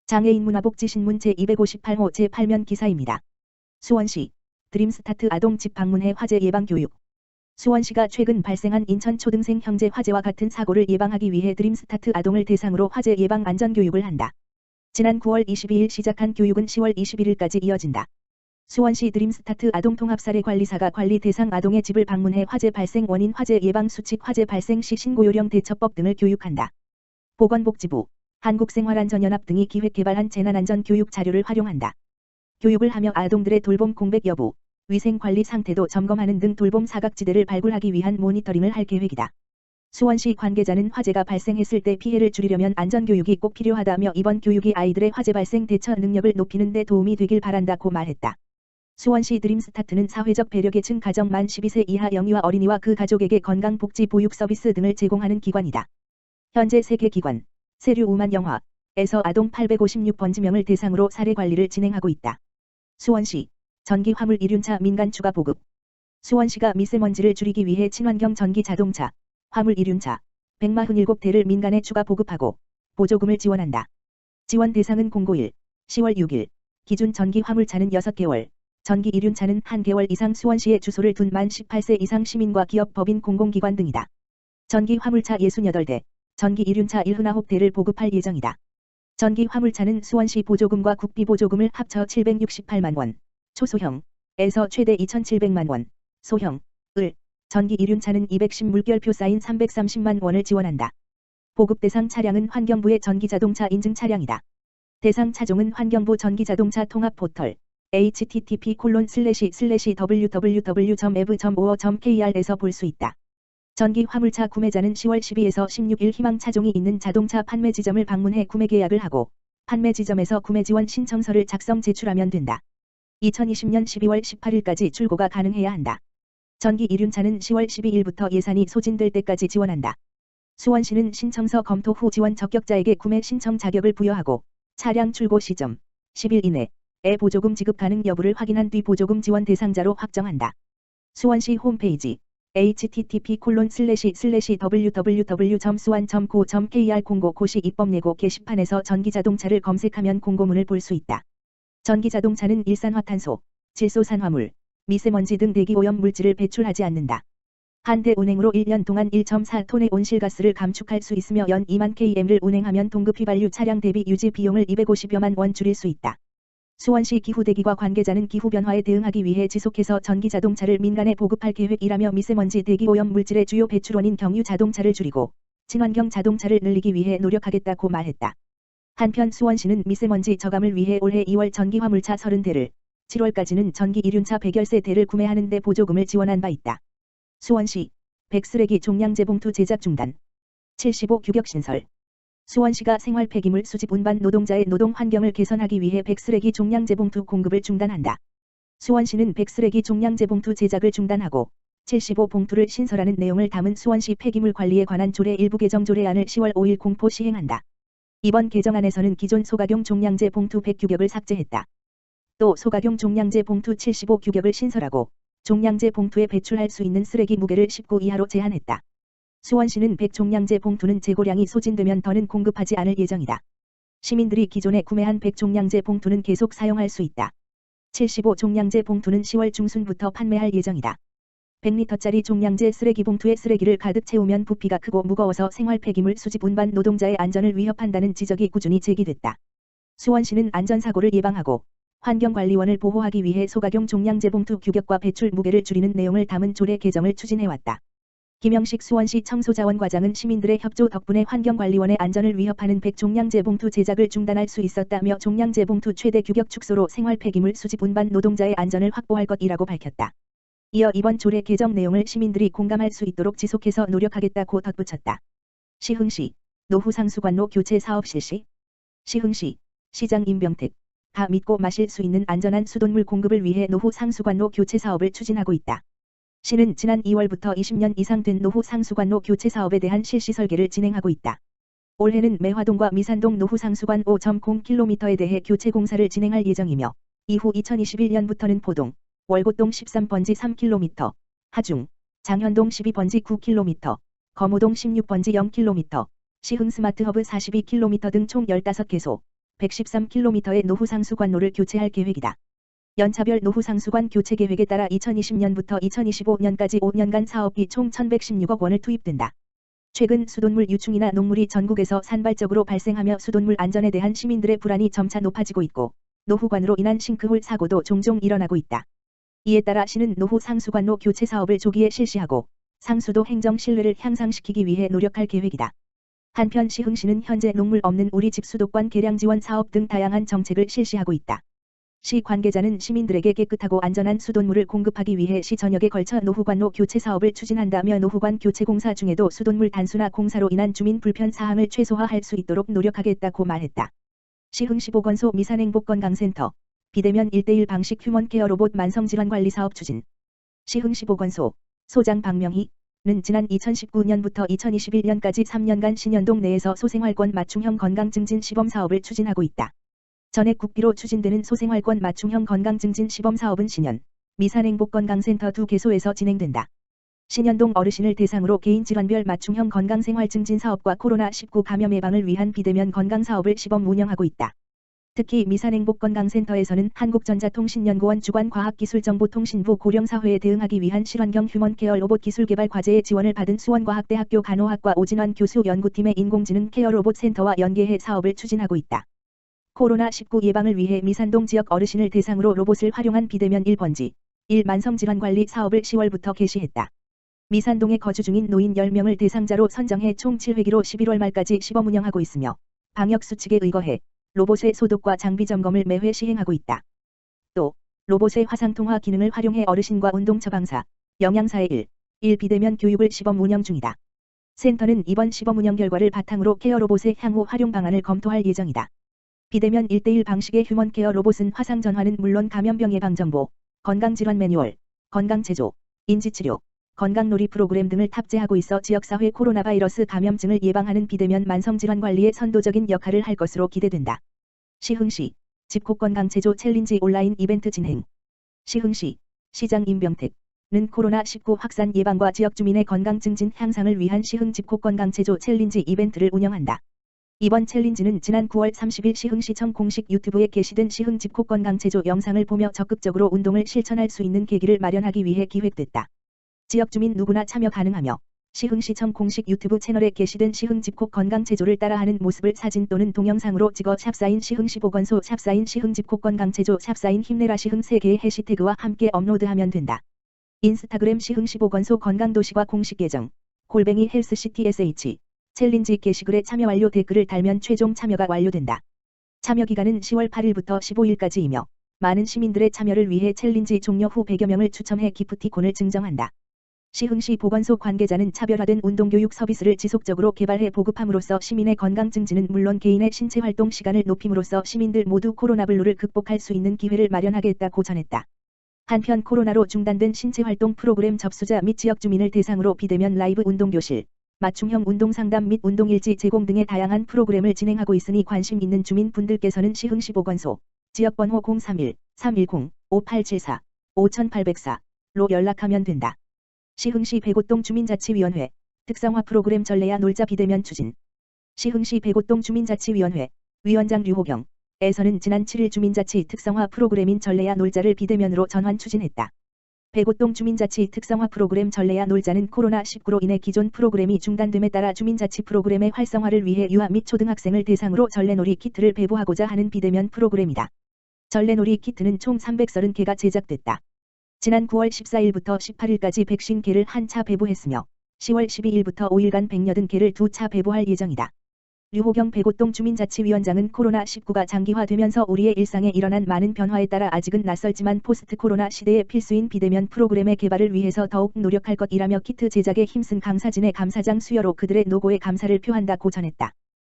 장애인 문화복지신문 제258호 제8면 기사입니다. 수원시 드림스타트 아동 집 방문해 화재 예방 교육. 수원시가 최근 발생한 인천 초등생 형제 화재와 같은 사고를 예방하기 위해 드림스타트 아동을 대상으로 화재 예방 안전 교육을 한다. 지난 9월 22일 시작한 교육은 10월 21일까지 이어진다. 수원시 드림스타트 아동통합사례관리사가 관리 대상 아동의 집을 방문해 화재 발생 원인, 화재 예방 수칙, 화재 발생 시 신고요령, 대처법 등을 교육한다. 보건복지부, 한국생활안전연합 등이 기획개발한 재난안전 교육 자료를 활용한다. 교육을 하며 아동들의 돌봄 공백 여부, 위생관리 상태도 점검하는 등 돌봄 사각지대를 발굴하기 위한 모니터링을 할 계획이다. 수원시 관계자는 화재가 발생했을 때 피해를 줄이려면 안전교육이 꼭 필요하다며 이번 교육이 아이들의 화재 발생 대처 능력을 높이는 데 도움이 되길 바란다고 말했다. 수원시 드림스타트는 사회적 배려계층 가정 만 12세 이하 영유아 어린이와 그 가족에게 건강복지 보육 서비스 등을 제공하는 기관이다. 현재 세계기관 세류 우만 영화에서 아동 856번지명을 대상으로 사례관리를 진행하고 있다. 수원시 전기 화물 이륜차 민간 추가 보급. 수원시가 미세먼지를 줄이기 위해 친환경 전기 자동차, 화물 이륜차 147대를 민간에 추가 보급하고 보조금을 지원한다. 지원 대상은 091, 10월 6일, 기준 전기 화물차는 6개월, 전기 이륜차는 1개월 이상 수원시에 주소를 둔 만 18세 이상 시민과 기업, 법인, 공공기관 등이다. 전기 화물차 68대, 전기 이륜차 79대를 보급할 예정이다. 전기 화물차는 수원시 보조금과 국비 보조금을 합쳐 768만 원, 초소형에서 최대 2,700만 원, 소형을, 전기 이륜차는 210 물결표 사인 330만 원을 지원한다. 보급 대상 차량은 환경부의 전기자동차 인증 차량이다. 대상 차종은 환경부 전기자동차 통합 포털 http://www.ev.or.kr에서 볼 수 있다. 전기 화물차 구매자는 10월 12에서 16일 희망 차종이 있는 자동차 판매 지점을 방문해 구매 계약을 하고 판매 지점에서 구매 지원 신청서를 작성 제출하면 된다. 2020년 12월 18일까지 출고가 가능해야 한다. 전기 이륜차는 10월 12일부터 예산이 소진될 때까지 지원한다. 수원시는 신청서 검토 후 지원 적격자에게 구매 신청 자격을 부여하고 차량 출고 시점 10일 이내에 보조금 지급 가능 여부를 확인한 뒤 보조금 지원 대상자로 확정한다. 수원시 홈페이지 http://www.suan.go.kr 공고고시 입법예고 게시판에서 전기자동차를 검색하면 공고문을 볼 수 있다. 전기자동차는 일산화탄소, 질소산화물, 미세먼지 등 대기오염 물질을 배출하지 않는다. 한 대 운행으로 1년 동안 1.4톤의 온실가스를 감축할 수 있으며 연 2만 km를 운행하면 동급 휘발유 차량 대비 유지 비용을 250여만 원 줄일 수 있다. 수원시 기후대기과 관계자는 기후변화에 대응하기 위해 지속해서 전기자동차를 민간에 보급할 계획이라며 미세먼지 대기오염 물질의 주요 배출원인 경유 자동차를 줄이고 친환경 자동차를 늘리기 위해 노력하겠다고 말했다. 한편 수원시는 미세먼지 저감을 위해 올해 2월 전기 화물차 30대를, 7월까지는 전기 이륜차 113대를 구매하는 데 보조금을 지원한 바 있다. 수원시 백쓰레기 종량제 봉투 제작 중단. 75 규격 신설. 수원시가 생활 폐기물 수집 운반 노동자의 노동 환경을 개선하기 위해 백쓰레기 종량제 봉투 공급을 중단한다. 수원시는 백쓰레기 종량제 봉투 제작을 중단하고 75 봉투를 신설하는 내용을 담은 수원시 폐기물 관리에 관한 조례 일부 개정 조례안을 10월 5일 공포 시행한다. 이번 개정안에서는 기존 소각용 종량제 봉투 100규격을 삭제했다. 또 소각용 종량제 봉투 75 규격을 신설하고 종량제 봉투에 배출할 수 있는 쓰레기 무게를 19 이하로 제한했다. 수원시는 100 종량제 봉투는 재고량이 소진되면 더는 공급하지 않을 예정이다. 시민들이 기존에 구매한 100 종량제 봉투는 계속 사용할 수 있다. 75 종량제 봉투는 10월 중순부터 판매할 예정이다. 100리터짜리 종량제 쓰레기 봉투에 쓰레기를 가득 채우면 부피가 크고 무거워서 생활 폐기물 수집 운반 노동자의 안전을 위협한다는 지적이 꾸준히 제기됐다. 수원시는 안전사고를 예방하고 환경관리원을 보호하기 위해 소각용 종량제 봉투 규격과 배출 무게를 줄이는 내용을 담은 조례 개정을 추진해왔다. 김영식 수원시 청소자원과장은 시민들의 협조 덕분에 환경관리원의 안전을 위협하는 100 종량제 봉투 제작을 중단할 수 있었다며 종량제 봉투 최대 규격 축소로 생활 폐기물 수집 운반 노동자의 안전을 확보할 것이라고 밝혔다. 이어 이번 조례 개정 내용을 시민들이 공감할 수 있도록 지속해서 노력하겠다고 덧붙였다. 시흥시 노후상수관로 교체 사업 실시. 시흥시 시장 임병택 다 믿고 마실 수 있는 안전한 수돗물 공급을 위해 노후상수관로 교체 사업을 추진하고 있다. 시는 지난 2월부터 20년 이상 된 노후상수관로 교체 사업에 대한 실시 설계를 진행하고 있다. 올해는 매화동과 미산동 노후상수관 5.0km에 대해 교체 공사를 진행할 예정이며 이후 2021년부터는 포동, 월곶동 13번지 3km, 하중, 장현동 12번지 9km, 거무동 16번지 0km, 시흥 스마트허브 42km 등 총 15개소, 113km의 노후상수관로를 교체할 계획이다. 연차별 노후상수관 교체 계획에 따라 2020년부터 2025년까지 5년간 사업비 총 1116억 원을 투입된다. 최근 수돗물 유충이나 녹물이 전국에서 산발적으로 발생하며 수돗물 안전에 대한 시민들의 불안이 점차 높아지고 있고 노후관으로 인한 싱크홀 사고도 종종 일어나고 있다. 이에 따라 시는 노후 상수관로 교체 사업을 조기에 실시하고 상수도 행정 신뢰를 향상시키기 위해 노력할 계획이다. 한편 시흥시는 현재 녹물 없는 우리 집 수도관 개량 지원 사업 등 다양한 정책을 실시하고 있다. 시 관계자는 시민들에게 깨끗하고 안전한 수돗물을 공급하기 위해 시 전역에 걸쳐 노후관로 교체 사업을 추진한다며 노후관 교체 공사 중에도 수돗물 단순화 공사로 인한 주민 불편 사항을 최소화할 수 있도록 노력하겠다고 말했다. 시흥시 보건소 미산행복건강센터 비대면 1:1 방식 휴먼케어 로봇 만성질환관리 사업 추진. 시흥시 보건소 소장 박명희는 지난 2019년부터 2021년까지 3년간 신현동 내에서 소생활권 맞춤형 건강증진 시범 사업을 추진하고 있다. 전액 국비로 추진되는 소생활권 맞춤형 건강증진 시범 사업은 신현, 미산행복건강센터 두 개소에서 진행된다. 신현동 어르신을 대상으로 개인질환별 맞춤형 건강생활증진 사업과 코로나19 감염 예방을 위한 비대면 건강사업을 시범 운영하고 있다. 특히 미산행복건강센터에서는 한국전자통신연구원 주관과학기술정보통신부 고령사회에 대응하기 위한 실환경 휴먼케어 로봇 기술 개발 과제에 지원을 받은 수원과학대학교 간호학과 오진환 교수 연구팀의 인공지능 케어 로봇 센터와 연계해 사업을 추진하고 있다. 코로나19 예방을 위해 미산동 지역 어르신을 대상으로 로봇을 활용한 비대면 1번지 1 만성질환관리 사업을 10월부터 개시했다. 미산동에 거주 중인 노인 10명을 대상자로 선정해 총 7회기로 11월 말까지 시범 운영하고 있으며 방역수칙에 의거해 로봇의 소독과 장비 점검을 매회 시행하고 있다. 또 로봇의 화상통화 기능을 활용해 어르신과 운동 처방사, 영양사의 1 비대면 교육을 시범 운영 중이다. 센터는 이번 시범 운영 결과를 바탕으로 케어 로봇의 향후 활용 방안을 검토할 예정이다. 비대면 1:1 방식의 휴먼케어 로봇은 화상 전화는 물론 감염병 예방 정보, 건강질환 매뉴얼, 건강체조, 인지치료, 건강놀이 프로그램 등을 탑재하고 있어 지역사회 코로나 바이러스 감염증을 예방하는 비대면 만성질환 관리에 선도적인 역할을 할 것으로 기대된다. 시흥시 집콕건강체조 챌린지 온라인 이벤트 진행. 시흥시 시장 임병택는 코로나19 확산 예방과 지역 주민의 건강 증진 향상을 위한 시흥 집콕건강체조 챌린지 이벤트를 운영한다. 이번 챌린지는 지난 9월 30일 시흥시청 공식 유튜브에 게시된 시흥 집콕건강체조 영상을 보며 적극적으로 운동을 실천할 수 있는 계기를 마련하기 위해 기획됐다. 지역 주민 누구나 참여 가능하며 시흥시청 공식 유튜브 채널에 게시된 시흥 집콕 건강체조를 따라하는 모습을 사진 또는 동영상으로 찍어 샵사인 시흥시 보건소 샵사인 시흥 집콕 건강체조 샵사인 힘내라 시흥 3개의 해시태그와 함께 업로드하면 된다. 인스타그램 시흥시 보건소 건강도시과 공식 계정 헬스시티sh 챌린지 게시글에 참여 완료 댓글을 달면 최종 참여가 완료된다. 참여 기간은 10월 8일부터 15일까지이며 많은 시민들의 참여를 위해 챌린지 종료 후 100여 명을 추첨해 기프티콘을 증정한다. 시흥시 보건소 관계자는 차별화된 운동교육 서비스를 지속적으로 개발해 보급함으로써 시민의 건강 증진은 물론 개인의 신체 활동 시간을 높임으로써 시민들 모두 코로나 블루를 극복할 수 있는 기회를 마련하겠다고 전했다. 한편 코로나로 중단된 신체 활동 프로그램 접수자 및 지역 주민을 대상으로 비대면 라이브 운동교실, 맞춤형 운동상담 및 운동일지 제공 등의 다양한 프로그램을 진행하고 있으니 관심 있는 주민분들께서는 시흥시 보건소 지역번호 031-310-5874 5804로 연락하면 된다. 시흥시 백오동 주민자치위원회 특성화 프로그램 전래야 놀자 비대면 추진. 시흥시 백오동 주민자치위원회 위원장 류호경에서는 지난 7일 주민자치 특성화 프로그램인 전래야 놀자를 비대면으로 전환 추진했다. 백오동 주민자치 특성화 프로그램 전래야 놀자는 코로나19로 인해 기존 프로그램이 중단됨에 따라 주민자치 프로그램의 활성화를 위해 유아 및 초등학생을 대상으로 전래놀이 키트를 배부하고자 하는 비대면 프로그램이다. 전래놀이 키트는 총 330개가 제작됐다. 지난 9월 14일부터 18일까지 150개를 한 차 배부했으며 10월 12일부터 5일간 180개를 두 차 배부할 예정이다. 류호경 백오동 주민자치위원장은 코로나19가 장기화되면서 우리의 일상에 일어난 많은 변화에 따라 아직은 낯설지만 포스트 코로나 시대의 필수인 비대면 프로그램의 개발을 위해서 더욱 노력할 것이라며 키트 제작에 힘쓴 강사진의 감사장 수여로 그들의 노고에 감사를 표한다고 전했다.